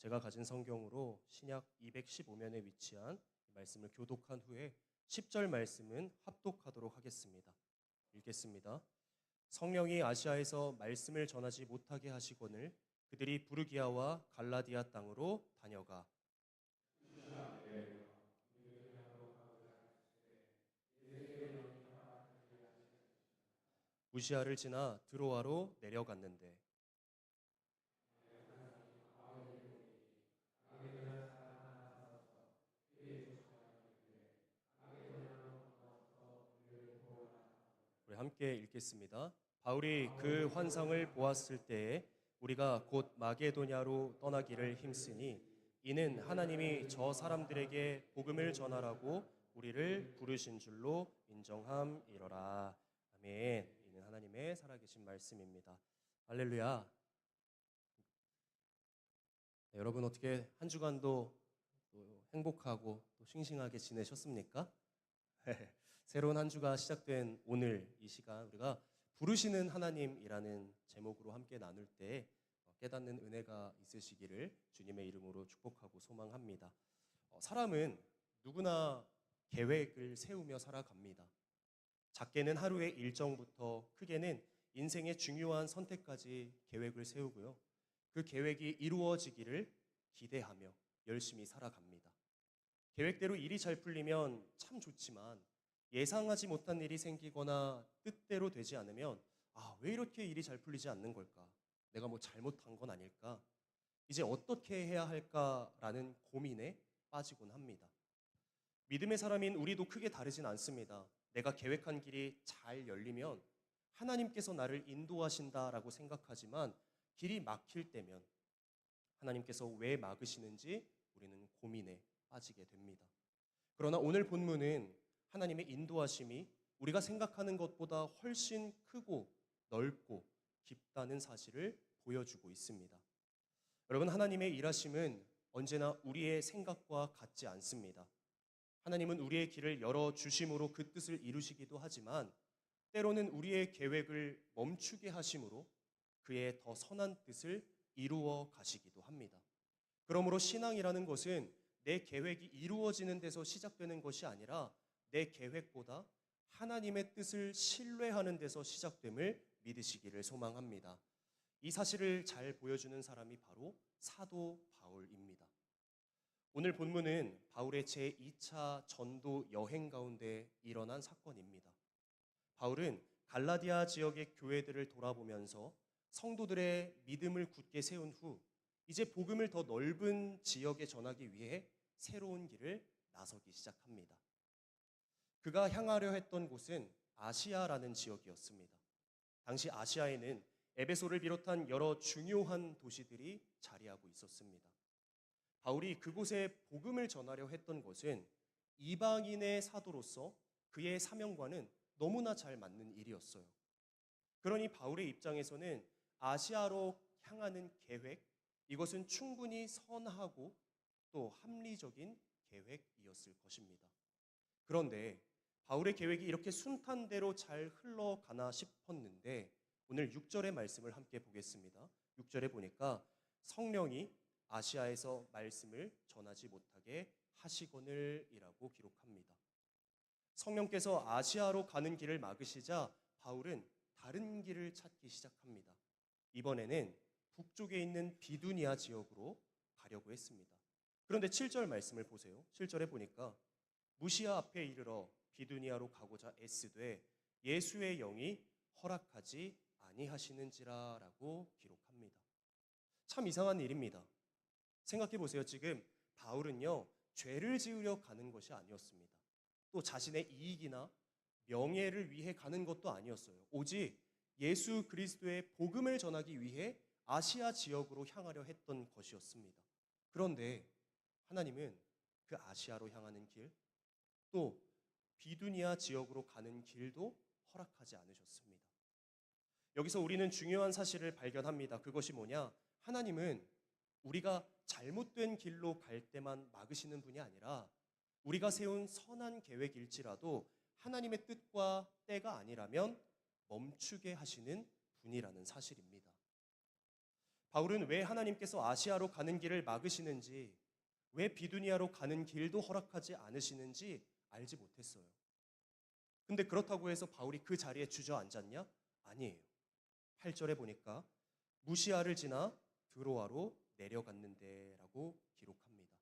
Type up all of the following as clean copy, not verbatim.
제가 가진 성경으로 신약 215면에 위치한 말씀을 교독한 후에 10절 말씀은 합독하도록 하겠습니다. 읽겠습니다. 성령이 아시아에서 말씀을 전하지 못하게 하시거늘 그들이 부르기아와 갈라디아 땅으로 다녀가 무시아를 지나 드로아로 내려갔는데 우리 함께 읽겠습니다. 바울이 그 환상을 보았을 때에 우리가 곧 마게도냐로 떠나기를 힘쓰니 이는 하나님이 저 사람들에게 복음을 전하라고 우리를 부르신 줄로 인정함이로라. 아멘. 이는 하나님의 살아계신 말씀입니다. 할렐루야. 네, 여러분 어떻게 한 주간도 또 행복하고 또 싱싱하게 지내셨습니까? 새로운 한 주가 시작된 오늘 이 시간 우리가 부르시는 하나님이라는 제목으로 함께 나눌 때 깨닫는 은혜가 있으시기를 주님의 이름으로 축복하고 소망합니다. 사람은 누구나 계획을 세우며 살아갑니다. 작게는 하루의 일정부터 크게는 인생의 중요한 선택까지 계획을 세우고요. 그 계획이 이루어지기를 기대하며 열심히 살아갑니다. 계획대로 일이 잘 풀리면 참 좋지만 예상하지 못한 일이 생기거나 뜻대로 되지 않으면 왜 이렇게 일이 잘 풀리지 않는 걸까? 내가 뭐 잘못한 건 아닐까? 이제 어떻게 해야 할까라는 고민에 빠지곤 합니다. 믿음의 사람인 우리도 크게 다르진 않습니다. 내가 계획한 길이 잘 열리면 하나님께서 나를 인도하신다라고 생각하지만 길이 막힐 때면 하나님께서 왜 막으시는지 우리는 고민에 빠지게 됩니다. 그러나 오늘 본문은 하나님의 인도하심이 우리가 생각하는 것보다 훨씬 크고 넓고 깊다는 사실을 보여주고 있습니다. 여러분, 하나님의 일하심은 언제나 우리의 생각과 같지 않습니다. 하나님은 우리의 길을 열어주심으로 그 뜻을 이루시기도 하지만 때로는 우리의 계획을 멈추게 하심으로 그의 더 선한 뜻을 이루어 가시기도 합니다. 그러므로 신앙이라는 것은 내 계획이 이루어지는 데서 시작되는 것이 아니라 내 계획보다 하나님의 뜻을 신뢰하는 데서 시작됨을 믿으시기를 소망합니다. 이 사실을 잘 보여주는 사람이 바로 사도 바울입니다. 오늘 본문은 바울의 제2차 전도 여행 가운데 일어난 사건입니다. 바울은 갈라디아 지역의 교회들을 돌아보면서 성도들의 믿음을 굳게 세운 후 이제 복음을 더 넓은 지역에 전하기 위해 새로운 길을 나서기 시작합니다. 그가 향하려 했던 곳은 아시아라는 지역이었습니다. 당시 아시아에는 에베소를 비롯한 여러 중요한 도시들이 자리하고 있었습니다. 바울이 그곳에 복음을 전하려 했던 것은 이방인의 사도로서 그의 사명과는 너무나 잘 맞는 일이었어요. 그러니 바울의 입장에서는 아시아로 향하는 계획, 이것은 충분히 선하고 또 합리적인 계획이었을 것입니다. 그런데 바울의 계획이 이렇게 순탄대로 잘 흘러가나 싶었는데 오늘 6절의 말씀을 함께 보겠습니다. 6절에 보니까 성령이 아시아에서 말씀을 전하지 못하게 하시거늘 이라고 기록합니다. 성령께서 아시아로 가는 길을 막으시자 바울은 다른 길을 찾기 시작합니다. 이번에는 북쪽에 있는 비두니아 지역으로 가려고 했습니다. 그런데 7절 말씀을 보세요. 7절에 보니까 무시아 앞에 이르러 비두니아로 가고자 애쓰되 예수의 영이 허락하지 아니하시는지라라고 기록합니다. 참 이상한 일입니다. 생각해 보세요. 지금 바울은요, 죄를 지으려 가는 것이 아니었습니다. 또 자신의 이익이나 명예를 위해 가는 것도 아니었어요. 오직 예수 그리스도의 복음을 전하기 위해 아시아 지역으로 향하려 했던 것이었습니다. 그런데 하나님은 그 아시아로 향하는 길, 또 비두니아 지역으로 가는 길도 허락하지 않으셨습니다. 여기서 우리는 중요한 사실을 발견합니다. 그것이 뭐냐? 하나님은 우리가 잘못된 길로 갈 때만 막으시는 분이 아니라 우리가 세운 선한 계획일지라도 하나님의 뜻과 때가 아니라면 멈추게 하시는 분이라는 사실입니다. 바울은 왜 하나님께서 아시아로 가는 길을 막으시는지, 왜 비두니아로 가는 길도 허락하지 않으시는지 알지 못했어요. 근데 그렇다고 해서 바울이 그 자리에 주저앉았냐? 아니에요. 8절에 보니까 무시아를 지나 드로아로 내려갔는데라고 기록합니다.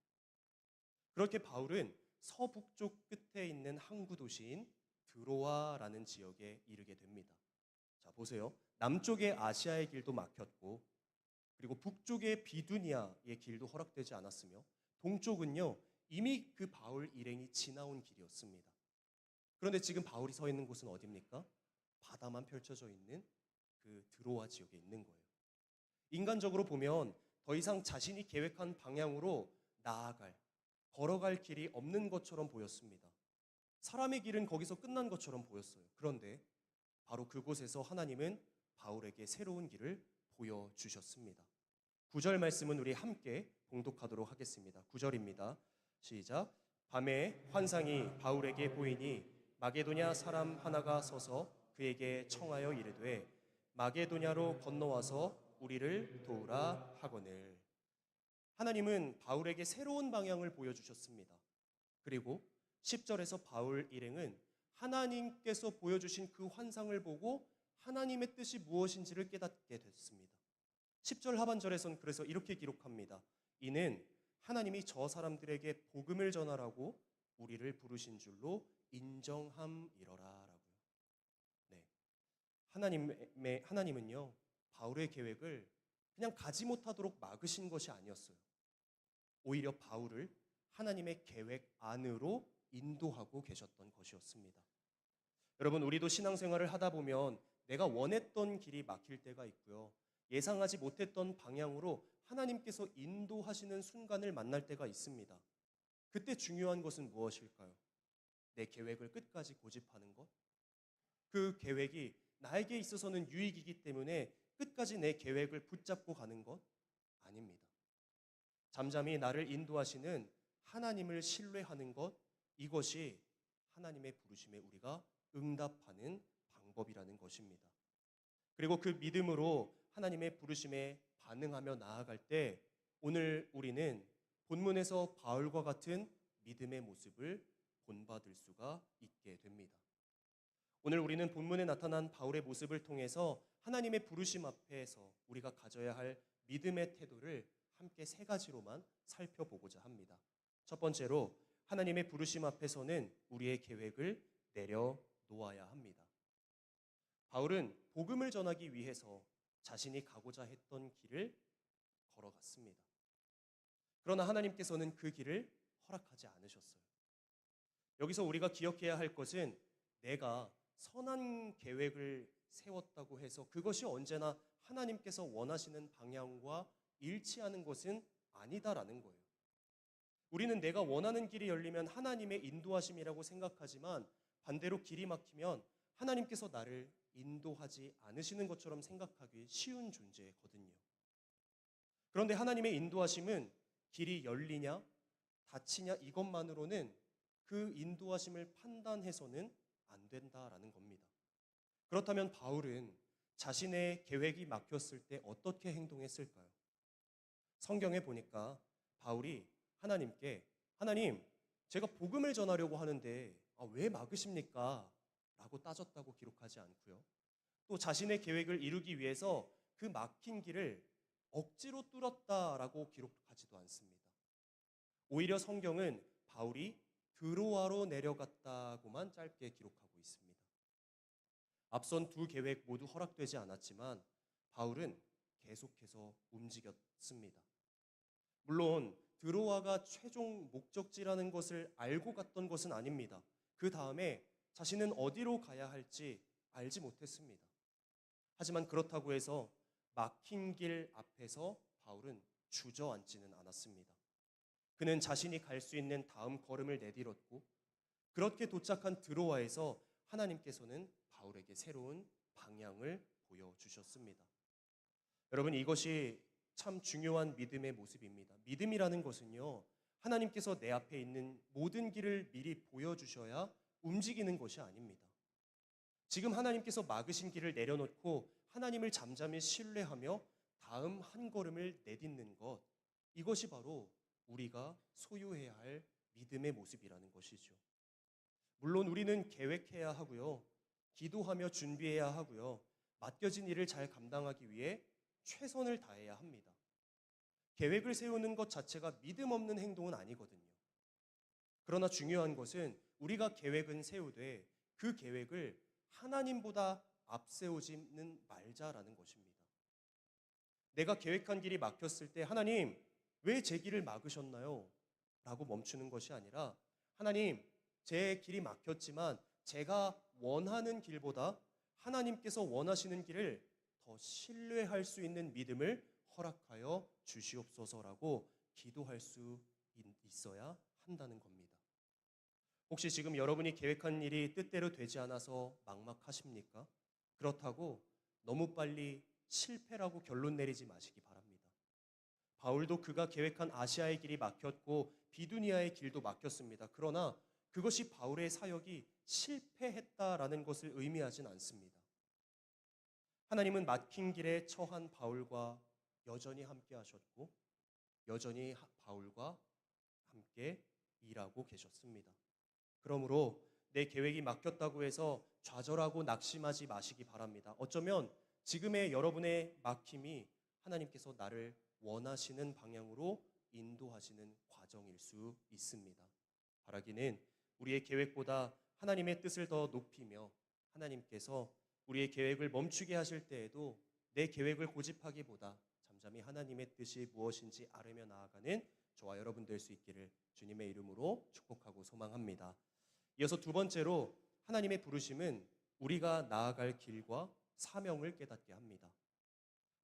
그렇게 바울은 서북쪽 끝에 있는 항구 도시인 드로아라는 지역에 이르게 됩니다. 자, 보세요. 남쪽의 아시아의 길도 막혔고, 그리고 북쪽의 비두니아의 길도 허락되지 않았으며, 동쪽은요 이미 그 바울 일행이 지나온 길이었습니다. 그런데 지금 바울이 서 있는 곳은 어디입니까? 바다만 펼쳐져 있는 그 드로아 지역에 있는 거예요. 인간적으로 보면 더 이상 자신이 계획한 방향으로 나아갈, 걸어갈 길이 없는 것처럼 보였습니다. 사람의 길은 거기서 끝난 것처럼 보였어요. 그런데 바로 그곳에서 하나님은 바울에게 새로운 길을 보여주셨습니다. 9절 말씀은 우리 함께 봉독하도록 하겠습니다. 9절입니다. 시작. 밤에 환상이 바울에게 보이니 마게도냐 사람 하나가 서서 그에게 청하여 이르되 마게도냐로 건너와서 우리를 도우라 하거늘. 하나님은 바울에게 새로운 방향을 보여주셨습니다. 그리고 10절에서 바울 일행은 하나님께서 보여주신 그 환상을 보고 하나님의 뜻이 무엇인지를 깨닫게 됐습니다. 10절 하반절에선 그래서 이렇게 기록합니다. 이는 하나님이 저 사람들에게 복음을 전하라고 우리를 부르신 줄로 인정함이러라라고요. 네, 하나님은요 바울의 계획을 그냥 가지 못하도록 막으신 것이 아니었어요. 오히려 바울을 하나님의 계획 안으로 인도하고 계셨던 것이었습니다. 여러분, 우리도 신앙생활을 하다 보면 내가 원했던 길이 막힐 때가 있고요. 예상하지 못했던 방향으로 하나님께서 인도하시는 순간을 만날 때가 있습니다. 그때 중요한 것은 무엇일까요? 내 계획을 끝까지 고집하는 것? 그 계획이 나에게 있어서는 유익이기 때문에 끝까지 내 계획을 붙잡고 가는 것? 아닙니다. 잠잠히 나를 인도하시는 하나님을 신뢰하는 것, 이것이 하나님의 부르심에 우리가 응답하는 방법이라는 것입니다. 그리고 그 믿음으로 하나님의 부르심에 반응하며 나아갈 때 오늘 우리는 본문에서 바울과 같은 믿음의 모습을 본받을 수가 있게 됩니다. 오늘 우리는 본문에 나타난 바울의 모습을 통해서 하나님의 부르심 앞에서 우리가 가져야 할 믿음의 태도를 함께 세 가지로만 살펴보고자 합니다. 첫 번째로 하나님의 부르심 앞에서는 우리의 계획을 내려놓아야 합니다. 바울은 복음을 전하기 위해서 자신이 가고자 했던 길을 걸어갔습니다. 그러나 하나님께서는 그 길을 허락하지 않으셨어요. 여기서 우리가 기억해야 할 것은 내가 선한 계획을 세웠다고 해서 그것이 언제나 하나님께서 원하시는 방향과 일치하는 것은 아니다라는 거예요. 우리는 내가 원하는 길이 열리면 하나님의 인도하심이라고 생각하지만 반대로 길이 막히면 하나님께서 나를 인도하지 않으시는 것처럼 생각하기 쉬운 존재거든요. 그런데 하나님의 인도하심은 길이 열리냐 닫히냐 이것만으로는 그 인도하심을 판단해서는 안 된다라는 겁니다. 그렇다면 바울은 자신의 계획이 막혔을 때 어떻게 행동했을까요? 성경에 보니까 바울이 하나님께 하나님, 제가 복음을 전하려고 하는데 왜 막으십니까? 라고 따졌다고 기록하지 않고요. 또 자신의 계획을 이루기 위해서 그 막힌 길을 억지로 뚫었다라고 기록하지도 않습니다. 오히려 성경은 바울이 드로아로 내려갔다고만 짧게 기록하고 있습니다. 앞선 두 계획 모두 허락되지 않았지만 바울은 계속해서 움직였습니다. 물론 드로아가 최종 목적지라는 것을 알고 갔던 것은 아닙니다. 그 다음에 자신은 어디로 가야 할지 알지 못했습니다. 하지만 그렇다고 해서 막힌 길 앞에서 바울은 주저앉지는 않았습니다. 그는 자신이 갈 수 있는 다음 걸음을 내디뎠고 그렇게 도착한 드로아에서 하나님께서는 바울에게 새로운 방향을 보여주셨습니다. 여러분, 이것이 참 중요한 믿음의 모습입니다. 믿음이라는 것은요, 하나님께서 내 앞에 있는 모든 길을 미리 보여주셔야 움직이는 것이 아닙니다. 지금 하나님께서 막으신 길을 내려놓고 하나님을 잠잠히 신뢰하며 다음 한 걸음을 내딛는 것, 이것이 바로 우리가 소유해야 할 믿음의 모습이라는 것이죠. 물론 우리는 계획해야 하고요. 기도하며 준비해야 하고요. 맡겨진 일을 잘 감당하기 위해 최선을 다해야 합니다. 계획을 세우는 것 자체가 믿음 없는 행동은 아니거든요. 그러나 중요한 것은 우리가 계획은 세우되 그 계획을 하나님보다 앞세우지는 말자라는 것입니다. 내가 계획한 길이 막혔을 때 하나님, 왜 제 길을 막으셨나요? 라고 멈추는 것이 아니라 하나님, 제 길이 막혔지만 제가 원하는 길보다 하나님께서 원하시는 길을 더 신뢰할 수 있는 믿음을 허락하여 주시옵소서라고 기도할 수 있어야 한다는 겁니다. 혹시 지금 여러분이 계획한 일이 뜻대로 되지 않아서 막막하십니까? 그렇다고 너무 빨리 실패라고 결론 내리지 마시기 바랍니다. 바울도 그가 계획한 아시아의 길이 막혔고 비두니아의 길도 막혔습니다. 그러나 그것이 바울의 사역이 실패했다라는 것을 의미하진 않습니다. 하나님은 막힌 길에 처한 바울과 여전히 함께 하셨고 여전히 바울과 함께 일하고 계셨습니다. 그러므로 내 계획이 막혔다고 해서 좌절하고 낙심하지 마시기 바랍니다. 어쩌면 지금의 여러분의 막힘이 하나님께서 나를 원하시는 방향으로 인도하시는 과정일 수 있습니다. 바라기는 우리의 계획보다 하나님의 뜻을 더 높이며 하나님께서 우리의 계획을 멈추게 하실 때에도 내 계획을 고집하기보다 잠잠히 하나님의 뜻이 무엇인지 알으며 나아가는 저와 여러분 될 수 있기를 주님의 이름으로 축복하고 소망합니다. 이어서 두 번째로 하나님의 부르심은 우리가 나아갈 길과 사명을 깨닫게 합니다.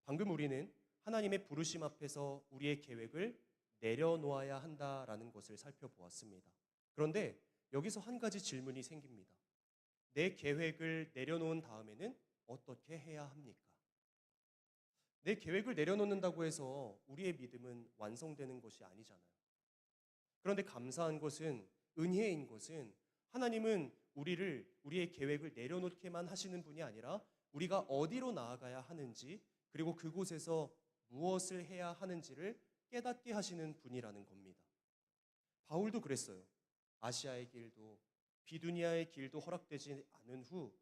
방금 우리는 하나님의 부르심 앞에서 우리의 계획을 내려놓아야 한다라는 것을 살펴보았습니다. 그런데 여기서 한 가지 질문이 생깁니다. 내 계획을 내려놓은 다음에는 어떻게 해야 합니까? 내 계획을 내려놓는다고 해서 우리의 믿음은 완성되는 것이 아니잖아요. 그런데 감사한 것은, 은혜인 것은 하나님은 우리의 계획을 내려놓게만 하시는 분이 아니라 우리가 어디로 나아가야 하는지 그리고 그곳에서 무엇을 해야 하는지를 깨닫게 하시는 분이라는 겁니다. 바울도 그랬어요. 아시아의 길도 비두니아의 길도 허락되지 않은 후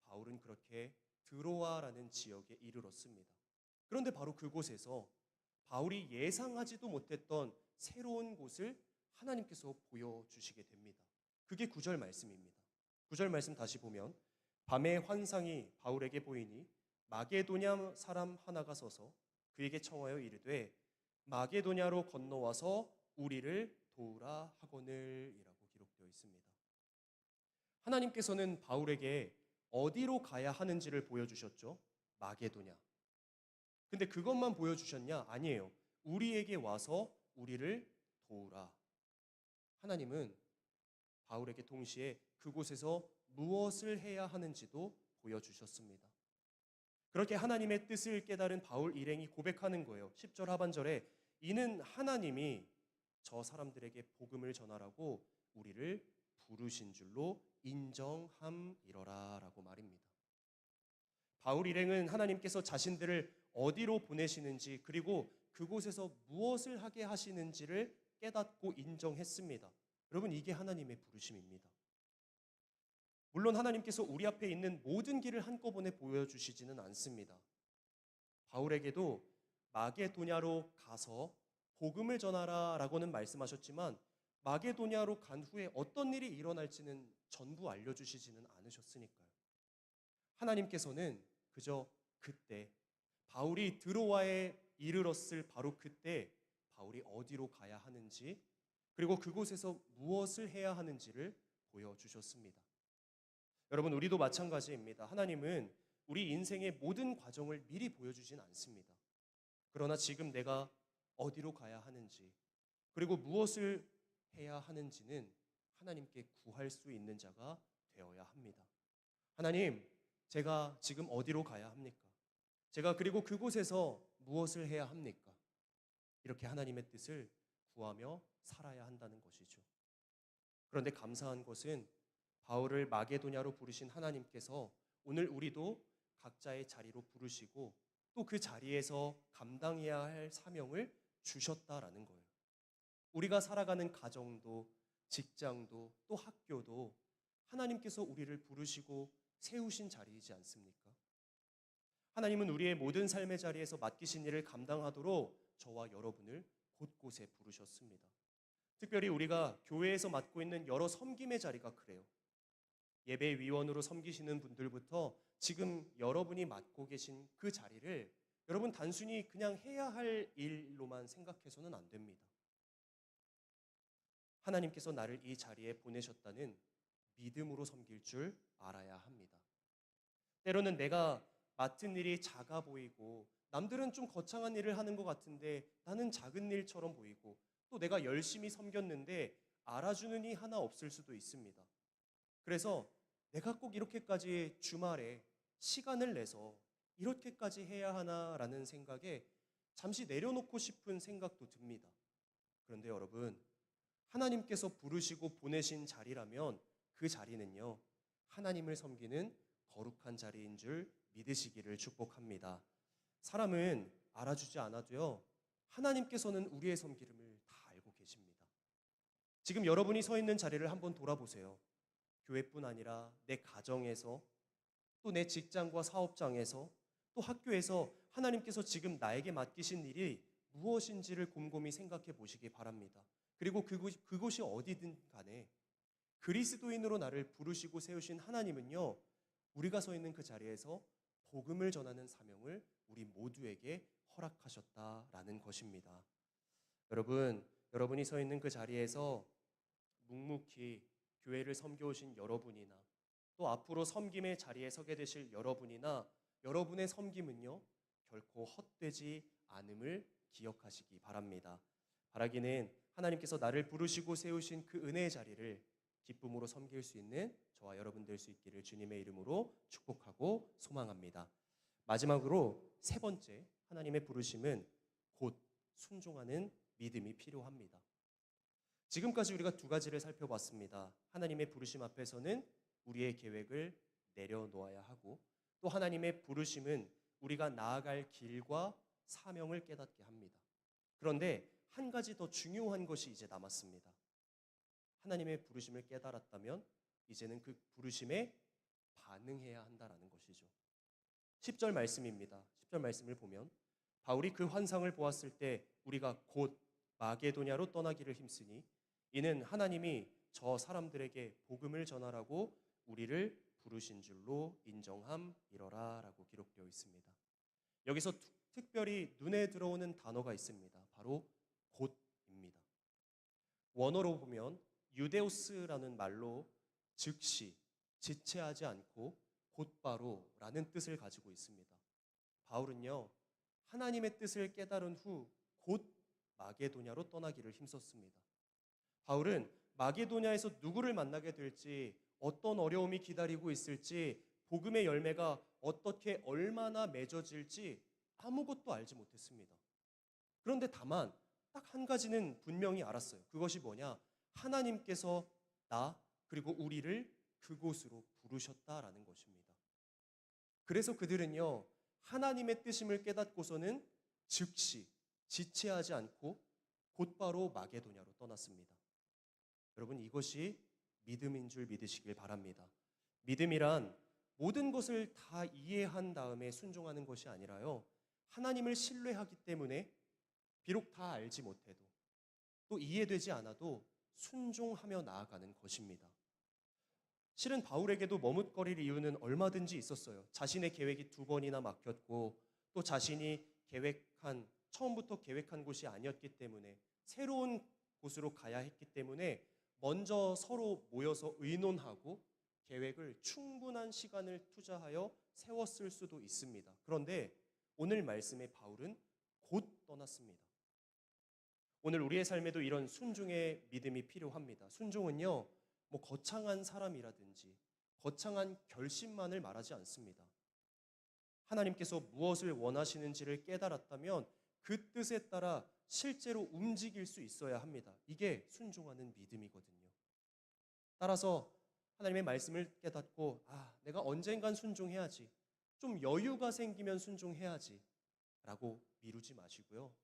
바울은 그렇게 드로아라는 지역에 이르렀습니다. 그런데 바로 그곳에서 바울이 예상하지도 못했던 새로운 곳을 하나님께서 보여주시게 됩니다. 그게 9절 말씀입니다. 9절 말씀 다시 보면 밤에 환상이 바울에게 보이니 마게도냐 사람 하나가 서서 그에게 청하여 이르되 마게도냐로 건너와서 우리를 도우라 하거늘 이라고 기록되어 있습니다. 하나님께서는 바울에게 어디로 가야 하는지를 보여주셨죠. 마게도냐. 근데 그것만 보여주셨냐? 아니에요. 우리에게 와서 우리를 도우라. 하나님은 바울에게 동시에 그곳에서 무엇을 해야 하는지도 보여주셨습니다. 그렇게 하나님의 뜻을 깨달은 바울 일행이 고백하는 거예요. 10절 하반절에 이는 하나님이 저 사람들에게 복음을 전하라고 우리를 부르신 줄로 인정함이러라 라고 말입니다. 바울 일행은 하나님께서 자신들을 어디로 보내시는지 그리고 그곳에서 무엇을 하게 하시는지를 깨닫고 인정했습니다. 여러분, 이게 하나님의 부르심입니다. 물론 하나님께서 우리 앞에 있는 모든 길을 한꺼번에 보여주시지는 않습니다. 바울에게도 마게도냐로 가서 복음을 전하라 라고는 말씀하셨지만 마게도냐로 간 후에 어떤 일이 일어날지는 전부 알려주시지는 않으셨으니까요. 하나님께서는 그저 그때 바울이 드로아에 이르렀을 바로 그때 바울이 어디로 가야 하는지 그리고 그곳에서 무엇을 해야 하는지를 보여주셨습니다. 여러분, 우리도 마찬가지입니다. 하나님은 우리 인생의 모든 과정을 미리 보여주진 않습니다. 그러나 지금 내가 어디로 가야 하는지 그리고 무엇을 해야 하는지는 하나님께 구할 수 있는 자가 되어야 합니다. 하나님, 제가 지금 어디로 가야 합니까? 제가 그리고 그곳에서 무엇을 해야 합니까? 이렇게 하나님의 뜻을 구하며 살아야 한다는 것이죠. 그런데 감사한 것은 바울을 마게도냐로 부르신 하나님께서 오늘 우리도 각자의 자리로 부르시고 또 그 자리에서 감당해야 할 사명을 주셨다라는 거예요. 우리가 살아가는 가정도, 직장도, 또 학교도 하나님께서 우리를 부르시고 세우신 자리이지 않습니까? 하나님은 우리의 모든 삶의 자리에서 맡기신 일을 감당하도록 저와 여러분을 곳곳에 부르셨습니다. 특별히 우리가 교회에서 맡고 있는 여러 섬김의 자리가 그래요. 예배위원으로 섬기시는 분들부터 지금 여러분이 맡고 계신 그 자리를 여러분 단순히 그냥 해야 할 일로만 생각해서는 안 됩니다. 하나님께서 나를 이 자리에 보내셨다는 믿음으로 섬길 줄 알아야 합니다. 때로는 내가 맡은 일이 작아 보이고 남들은 좀 거창한 일을 하는 것 같은데 나는 작은 일처럼 보이고 또 내가 열심히 섬겼는데 알아주는 이 하나 없을 수도 있습니다. 그래서 내가 꼭 이렇게까지 주말에 시간을 내서 이렇게까지 해야 하나라는 생각에 잠시 내려놓고 싶은 생각도 듭니다. 그런데 여러분, 하나님께서 부르시고 보내신 자리라면 그 자리는요, 하나님을 섬기는 거룩한 자리인 줄 믿으시기를 축복합니다. 사람은 알아주지 않아도요, 하나님께서는 우리의 섬기름을 다 알고 계십니다. 지금 여러분이 서 있는 자리를 한번 돌아보세요. 교회뿐 아니라 내 가정에서, 또 내 직장과 사업장에서, 또 학교에서 하나님께서 지금 나에게 맡기신 일이 무엇인지를 곰곰이 생각해 보시기 바랍니다. 그리고 그곳이 어디든 간에 그리스도인으로 나를 부르시고 세우신 하나님은요, 우리가 서 있는 그 자리에서 복음을 전하는 사명을 우리 모두에게 허락하셨다라는 것입니다. 여러분, 여러분이 서 있는 그 자리에서 묵묵히 교회를 섬겨오신 여러분이나 또 앞으로 섬김의 자리에 서게 되실 여러분이나 여러분의 섬김은요, 결코 헛되지 않음을 기억하시기 바랍니다. 바라기는 하나님께서 나를 부르시고 세우신 그 은혜의 자리를 기쁨으로 섬길 수 있는 저와 여러분 될 수 있기를 주님의 이름으로 축복하고 소망합니다. 마지막으로 세 번째, 하나님의 부르심은 곧 순종하는 믿음이 필요합니다. 지금까지 우리가 두 가지를 살펴봤습니다. 하나님의 부르심 앞에서는 우리의 계획을 내려놓아야 하고, 또 하나님의 부르심은 우리가 나아갈 길과 사명을 깨닫게 합니다. 그런데 한 가지 더 중요한 것이 이제 남았습니다. 하나님의 부르심을 깨달았다면 이제는 그 부르심에 반응해야 한다라는 것이죠. 10절 말씀입니다. 10절 말씀을 보면 바울이 그 환상을 보았을 때 우리가 곧 마게도냐로 떠나기를 힘쓰니 이는 하나님이 저 사람들에게 복음을 전하라고 우리를 부르신 줄로 인정함이러라 라고 기록되어 있습니다. 여기서 특별히 눈에 들어오는 단어가 있습니다. 바로 곧입니다. 원어로 보면 유데오스라는 말로 즉시, 지체하지 않고 곧바로라는 뜻을 가지고 있습니다. 바울은요, 하나님의 뜻을 깨달은 후 곧 마게도냐로 떠나기를 힘썼습니다. 바울은 마게도냐에서 누구를 만나게 될지, 어떤 어려움이 기다리고 있을지, 복음의 열매가 어떻게 얼마나 맺어질지 아무것도 알지 못했습니다. 그런데 다만 딱 한 가지는 분명히 알았어요. 그것이 뭐냐? 하나님께서 나 그리고 우리를 그곳으로 부르셨다라는 것입니다. 그래서 그들은요, 하나님의 뜻임을 깨닫고서는 즉시 지체하지 않고 곧바로 마게도냐로 떠났습니다. 여러분, 이것이 믿음인 줄 믿으시길 바랍니다. 믿음이란 모든 것을 다 이해한 다음에 순종하는 것이 아니라요, 하나님을 신뢰하기 때문에 비록 다 알지 못해도 또 이해되지 않아도 순종하며 나아가는 것입니다. 실은 바울에게도 머뭇거릴 이유는 얼마든지 있었어요. 자신의 계획이 2번이나 막혔고, 또 자신이 처음부터 계획한 곳이 아니었기 때문에 새로운 곳으로 가야 했기 때문에 먼저 서로 모여서 의논하고 계획을 충분한 시간을 투자하여 세웠을 수도 있습니다. 그런데 오늘 말씀의 바울은 곧 떠났습니다. 오늘 우리의 삶에도 이런 순종의 믿음이 필요합니다. 순종은요, 거창한 사람이라든지 거창한 결심만을 말하지 않습니다. 하나님께서 무엇을 원하시는지를 깨달았다면 그 뜻에 따라 실제로 움직일 수 있어야 합니다. 이게 순종하는 믿음이거든요. 따라서 하나님의 말씀을 깨닫고 내가 언젠간 순종해야지. 좀 여유가 생기면 순종해야지. 라고 미루지 마시고요.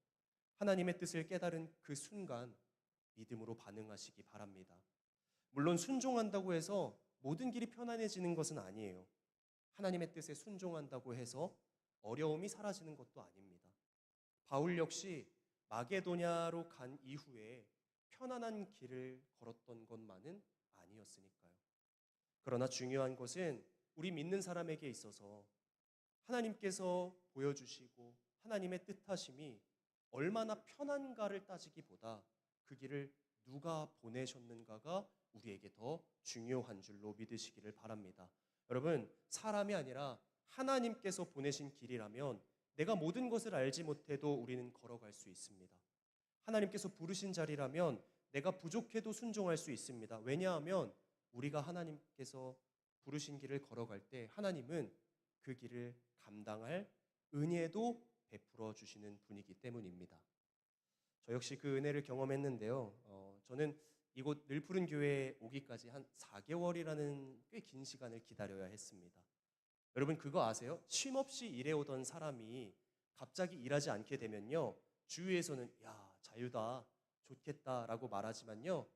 하나님의 뜻을 깨달은 그 순간 믿음으로 반응하시기 바랍니다. 물론 순종한다고 해서 모든 길이 편안해지는 것은 아니에요. 하나님의 뜻에 순종한다고 해서 어려움이 사라지는 것도 아닙니다. 바울 역시 마게도냐로 간 이후에 편안한 길을 걸었던 것만은 아니었으니까요. 그러나 중요한 것은 우리 믿는 사람에게 있어서 하나님께서 보여주시고 하나님의 뜻하심이 얼마나 편한가를 따지기보다 그 길을 누가 보내셨는가가 우리에게 더 중요한 줄로 믿으시기를 바랍니다. 여러분, 사람이 아니라 하나님께서 보내신 길이라면 내가 모든 것을 알지 못해도 우리는 걸어갈 수 있습니다. 하나님께서 부르신 자리라면 내가 부족해도 순종할 수 있습니다. 왜냐하면 우리가 하나님께서 부르신 길을 걸어갈 때 하나님은 그 길을 감당할 은혜도 베풀어 주시는 분이기 때문입니다. 저 역시 그 은혜를 경험했는데요. 저는 이곳 늘푸른 교회에 오기까지 한 4개월이라는 꽤 긴 시간을 기다려야 했습니다. 여러분 그거 아세요? 쉼 없이 일해오던 사람이 갑자기 일하지 않게 되면요, 주위에서는 야 자유다 좋겠다라고 말하지만요,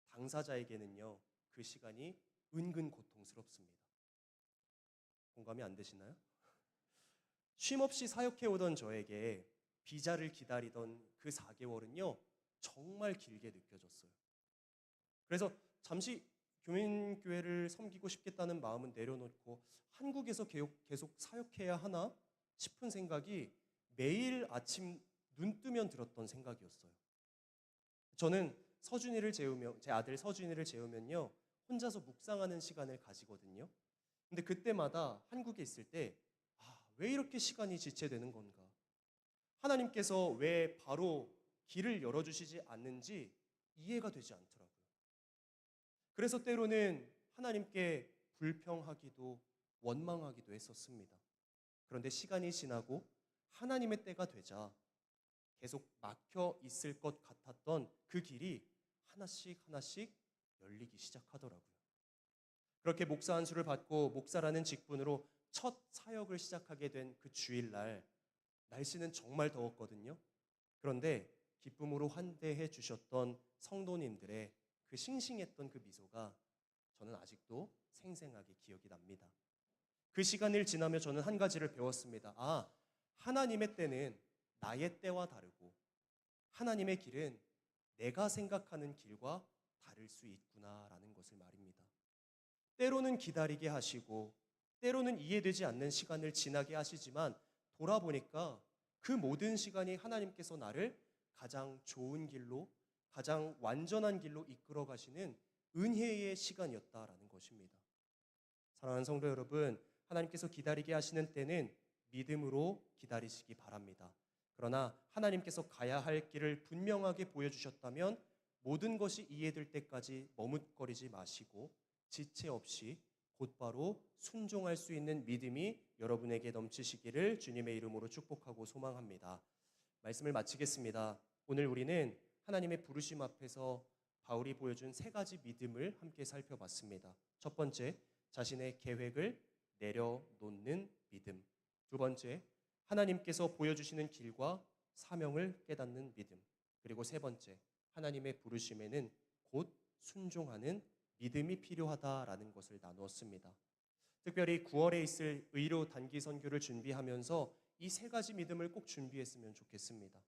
당사자에게는요 그 시간이 은근 고통스럽습니다. 공감이 안 되시나요? 쉼 없이 사역해오던 저에게 비자를 기다리던 그 4개월은요 정말 길게 느껴졌어요. 그래서 잠시 교민교회를 섬기고 싶겠다는 마음은 내려놓고 한국에서 계속 사역해야 하나 싶은 생각이 매일 아침 눈 뜨면 들었던 생각이었어요. 저는 서준이를 재우며, 제 아들 서준이를 재우면요 혼자서 묵상하는 시간을 가지거든요. 근데 그때마다 한국에 있을 때 왜 이렇게 시간이 지체되는 건가? 하나님께서 왜 바로 길을 열어주시지 않는지 이해가 되지 않더라고요. 그래서 때로는 하나님께 불평하기도 원망하기도 했었습니다. 그런데 시간이 지나고 하나님의 때가 되자 계속 막혀 있을 것 같았던 그 길이 하나씩 하나씩 열리기 시작하더라고요. 그렇게 목사 안수를 받고 목사라는 직분으로 첫 사역을 시작하게 된 그 주일날, 날씨는 정말 더웠거든요. 그런데 기쁨으로 환대해 주셨던 성도님들의 그 싱싱했던 그 미소가 저는 아직도 생생하게 기억이 납니다. 그 시간을 지나며 저는 한 가지를 배웠습니다. 하나님의 때는 나의 때와 다르고 하나님의 길은 내가 생각하는 길과 다를 수 있구나라는 것을 말입니다. 때로는 기다리게 하시고 때로는 이해되지 않는 시간을 지나게 하시지만 돌아보니까 그 모든 시간이 하나님께서 나를 가장 좋은 길로, 가장 완전한 길로 이끌어 가시는 은혜의 시간이었다라는 것입니다. 사랑하는 성도 여러분, 하나님께서 기다리게 하시는 때는 믿음으로 기다리시기 바랍니다. 그러나 하나님께서 가야 할 길을 분명하게 보여주셨다면 모든 것이 이해될 때까지 머뭇거리지 마시고 지체 없이 곧바로 순종할 수 있는 믿음이 여러분에게 넘치시기를 주님의 이름으로 축복하고 소망합니다. 말씀을 마치겠습니다. 오늘 우리는 하나님의 부르심 앞에서 바울이 보여준 3가지 믿음을 함께 살펴봤습니다. 첫 번째, 자신의 계획을 내려놓는 믿음. 두 번째, 하나님께서 보여주시는 길과 사명을 깨닫는 믿음. 그리고 세 번째, 하나님의 부르심에는 곧 순종하는 믿음이 필요하다라는 것을 나누었습니다. 특별히 9월에 있을 의료 단기 선교를 준비하면서 이 3가지 믿음을 꼭 준비했으면 좋겠습니다.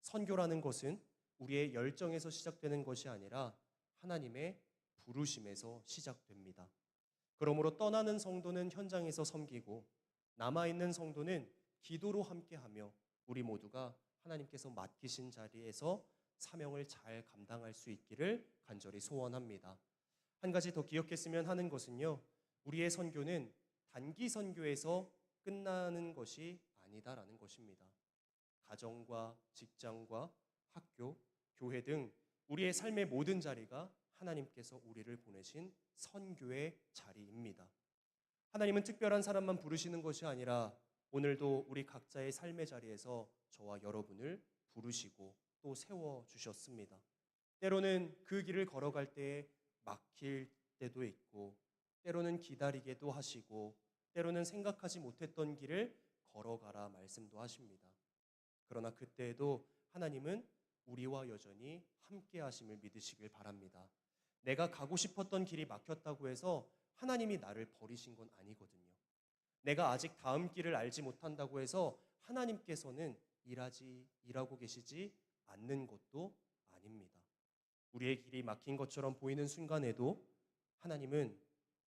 선교라는 것은 우리의 열정에서 시작되는 것이 아니라 하나님의 부르심에서 시작됩니다. 그러므로 떠나는 성도는 현장에서 섬기고 남아있는 성도는 기도로 함께하며 우리 모두가 하나님께서 맡기신 자리에서 사명을 잘 감당할 수 있기를 간절히 소원합니다. 한 가지 더 기억했으면 하는 것은요, 우리의 선교는 단기 선교에서 끝나는 것이 아니다라는 것입니다. 가정과 직장과 학교, 교회 등 우리의 삶의 모든 자리가 하나님께서 우리를 보내신 선교의 자리입니다. 하나님은 특별한 사람만 부르시는 것이 아니라 오늘도 우리 각자의 삶의 자리에서 저와 여러분을 부르시고 또 세워주셨습니다. 때로는 그 길을 걸어갈 때에 막힐 때도 있고 때로는 기다리게도 하시고 때로는 생각하지 못했던 길을 걸어가라 말씀도 하십니다. 그러나 그때에도 하나님은 우리와 여전히 함께 하심을 믿으시길 바랍니다. 내가 가고 싶었던 길이 막혔다고 해서 하나님이 나를 버리신 건 아니거든요. 내가 아직 다음 길을 알지 못한다고 해서 하나님께서는 일하고 계시지 않는 것도 아닙니다. 우리의 길이 막힌 것처럼 보이는 순간에도 하나님은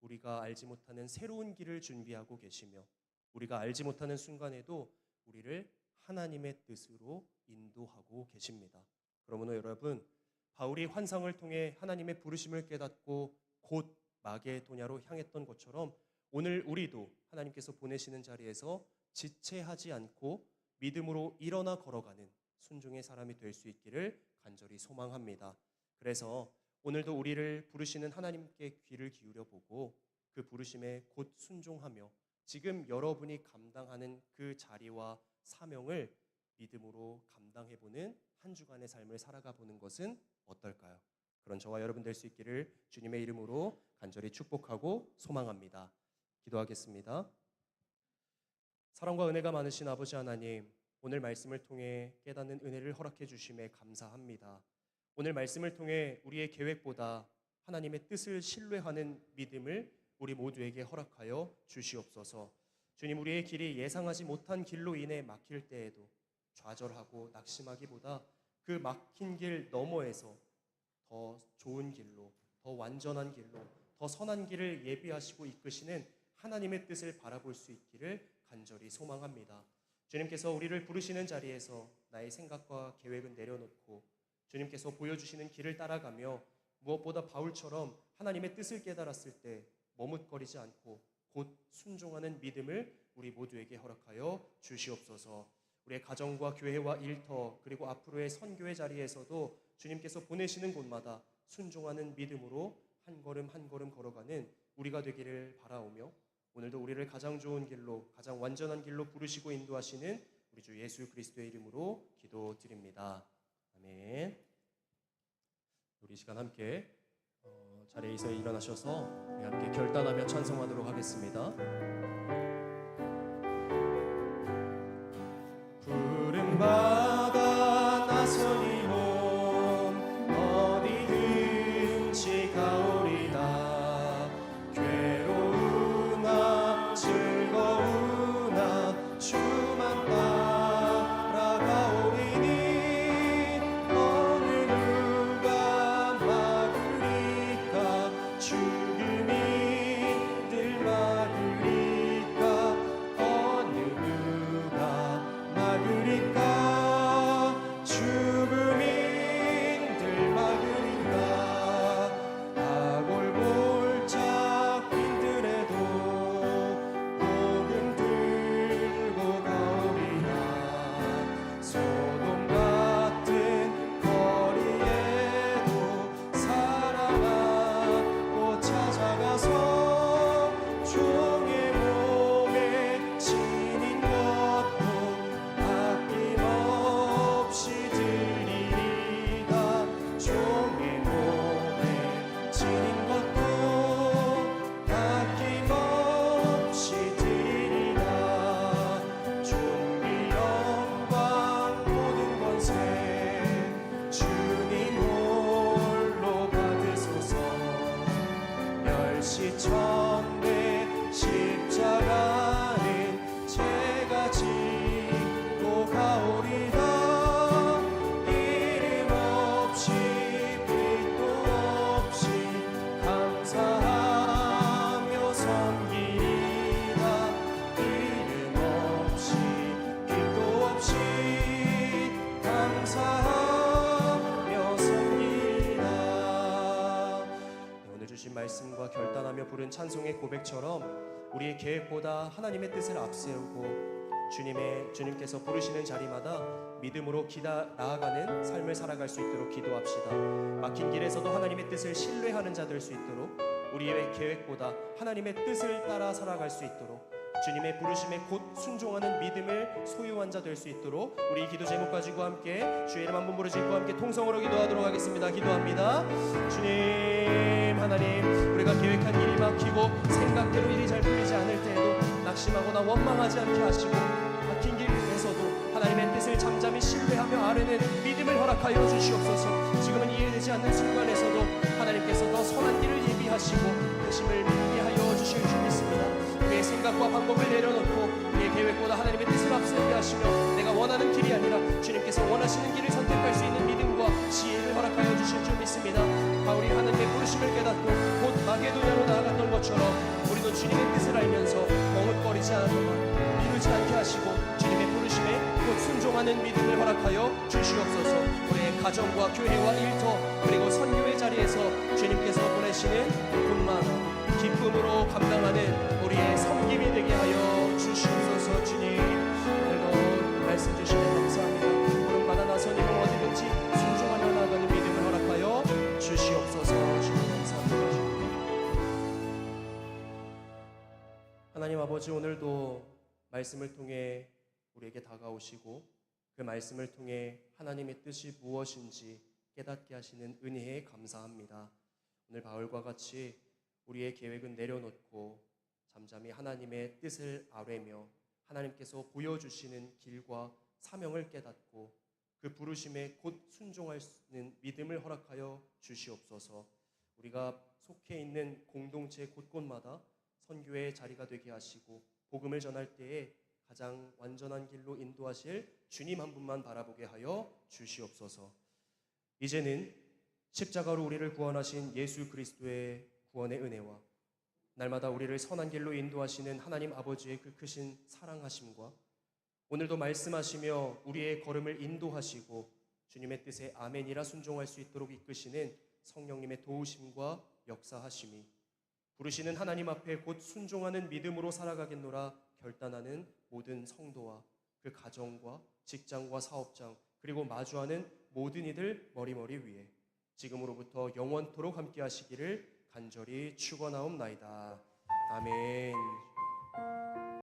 우리가 알지 못하는 새로운 길을 준비하고 계시며, 우리가 알지 못하는 순간에도 우리를 하나님의 뜻으로 인도하고 계십니다. 그러므로 여러분, 바울이 환상을 통해 하나님의 부르심을 깨닫고 곧 마게도냐로 향했던 것처럼 오늘 우리도 하나님께서 보내시는 자리에서 지체하지 않고 믿음으로 일어나 걸어가는 순종의 사람이 될 수 있기를 간절히 소망합니다. 그래서 오늘도 우리를 부르시는 하나님께 귀를 기울여 보고 그 부르심에 곧 순종하며 지금 여러분이 감당하는 그 자리와 사명을 믿음으로 감당해보는 한 주간의 삶을 살아가 보는 것은 어떨까요? 그런 저와 여러분 될 수 있기를 주님의 이름으로 간절히 축복하고 소망합니다. 기도하겠습니다. 사랑과 은혜가 많으신 아버지 하나님, 오늘 말씀을 통해 깨닫는 은혜를 허락해 주심에 감사합니다. 오늘 말씀을 통해 우리의 계획보다 하나님의 뜻을 신뢰하는 믿음을 우리 모두에게 허락하여 주시옵소서. 주님, 우리의 길이 예상하지 못한 길로 인해 막힐 때에도 좌절하고 낙심하기보다 그 막힌 길 너머에서 더 좋은 길로, 더 완전한 길로, 더 선한 길을 예비하시고 이끄시는 하나님의 뜻을 바라볼 수 있기를 간절히 소망합니다. 주님께서 우리를 부르시는 자리에서 나의 생각과 계획은 내려놓고 주님께서 보여주시는 길을 따라가며 무엇보다 바울처럼 하나님의 뜻을 깨달았을 때 머뭇거리지 않고 곧 순종하는 믿음을 우리 모두에게 허락하여 주시옵소서. 우리의 가정과 교회와 일터 그리고 앞으로의 선교의 자리에서도 주님께서 보내시는 곳마다 순종하는 믿음으로 한 걸음 한 걸음 걸어가는 우리가 되기를 바라오며, 오늘도 우리를 가장 좋은 길로, 가장 완전한 길로 부르시고 인도하시는 우리 주 예수 그리스도의 이름으로 기도드립니다. 아멘. 우리 시간 함께 자리에서 일어나셔서 우리 함께 결단하며 찬송하도록 하겠습니다. 푸른 바다 나서니 몸 어디든지 가오리다. 괴로우나 즐거우나 주만 따라가오리니 어느 누가 막으리까. 죽음이 늘 막으리까. 어느 누가 막으리까. 죽음인들 막으리까. 아골골짝 힘들에도 복음 들고 가오리라. 소돔 같은 거리에도 사랑하고 찾아가서 종의 몸에 지닌 것도 아낌없이 드리리다. 종의 몸에 지닌 것도 아낌없이 드리리다. 존귀 영광 모든 권세 주님 홀로 받으소서. 멸시천대 십자가는 제가 지고 가오리다. 이름 없이 빛도 없이 감사하며 섬기리다. 이름 없이 빛도 없이 감사하며 섬기리다. 오늘 주신 말씀과 결단하며 부른 찬송의 고백처럼 우리의 계획보다 하나님의 뜻을 앞세우고 주님께서 부르시는 자리마다 믿음으로 나아가는 삶을 살아갈 수 있도록 기도합시다. 막힌 길에서도 하나님의 뜻을 신뢰하는 자 될 수 있도록, 우리의 계획보다 하나님의 뜻을 따라 살아갈 수 있도록, 주님의 부르심에 곧 순종하는 믿음을 소유한 자 될 수 있도록 우리 기도 제목 가지고 함께 주의 이름 한 번 부르짖고 함께 통성으로 기도하도록 하겠습니다. 기도합니다. 주님 하나님, 우리가 계획한 일이 막히고 생각대로 일이 잘 풀리지 않을 때에도 낙심하거나 원망하지 않게 하시고 막힌 길에서도 하나님의 뜻을 뜻을 잠잠히 신뢰하며 아뢰는 믿음을 허락하여 주시옵소서. 지금은 이해되지 않는 순간에서도 하나님께서 더 선한 길을 예비하시고 뜻임을 믿게 하여 주실 줄 믿습니다. 우리의 생각과 방법을 내려놓고 우리의 계획보다 하나님의 뜻을 앞서게 하시며 내가 원하는 길이 아니라 주님께서 원하시는 길을 선택할 수 있는 믿음과 지혜를 허락하여 주실 줄 믿습니다. 바울이 하나님의 부르심을 깨닫고 곧 마게도냐로 나아갔던 것처럼 우리도 주님의 뜻을 알면서 머뭇거리지 않거나 미루지 않게 하시고 주님의 부르심에 곧 순종하는 믿음을 허락하여 주시옵소서. 우리의 가정과 교회와 일터 그리고 선교의 자리에서 주님께서 보내시는 분만 기쁨으로 감당하는 우리의 섬김이 되게 하여 주시옵소서. 주님, 오늘도 말씀 주시면 감사합니다. 구름마다 나서님을 어디든지 순종하며 나아가는 믿음을 허락하여 주시옵소서. 주님 감사합니다. 하나님 아버지, 오늘도 말씀을 통해 우리에게 다가오시고 그 말씀을 통해 하나님의 뜻이 무엇인지 깨닫게 하시는 은혜에 감사합니다. 오늘 바울과 같이 우리의 계획은 내려놓고 잠잠히 하나님의 뜻을 아뢰며 하나님께서 보여주시는 길과 사명을 깨닫고 그 부르심에 곧 순종할 수 있는 믿음을 허락하여 주시옵소서. 우리가 속해 있는 공동체 곳곳마다 선교의 자리가 되게 하시고 복음을 전할 때에 가장 완전한 길로 인도하실 주님 한 분만 바라보게 하여 주시옵소서. 이제는 십자가로 우리를 구원하신 예수 그리스도의 구원의 은혜와 날마다 우리를 선한 길로 인도하시는 하나님 아버지의 그 크신 사랑하심과 오늘도 말씀하시며 우리의 걸음을 인도하시고 주님의 뜻에 아멘이라 순종할 수 있도록 이끄시는 성령님의 도우심과 역사하심이 부르시는 하나님 앞에 곧 순종하는 믿음으로 살아가겠노라 결단하는 모든 성도와 그 가정과 직장과 사업장 그리고 마주하는 모든 이들 머리머리 위에 지금으로부터 영원토록 함께 하시기를 간절히 축원하옵나이다. 아멘.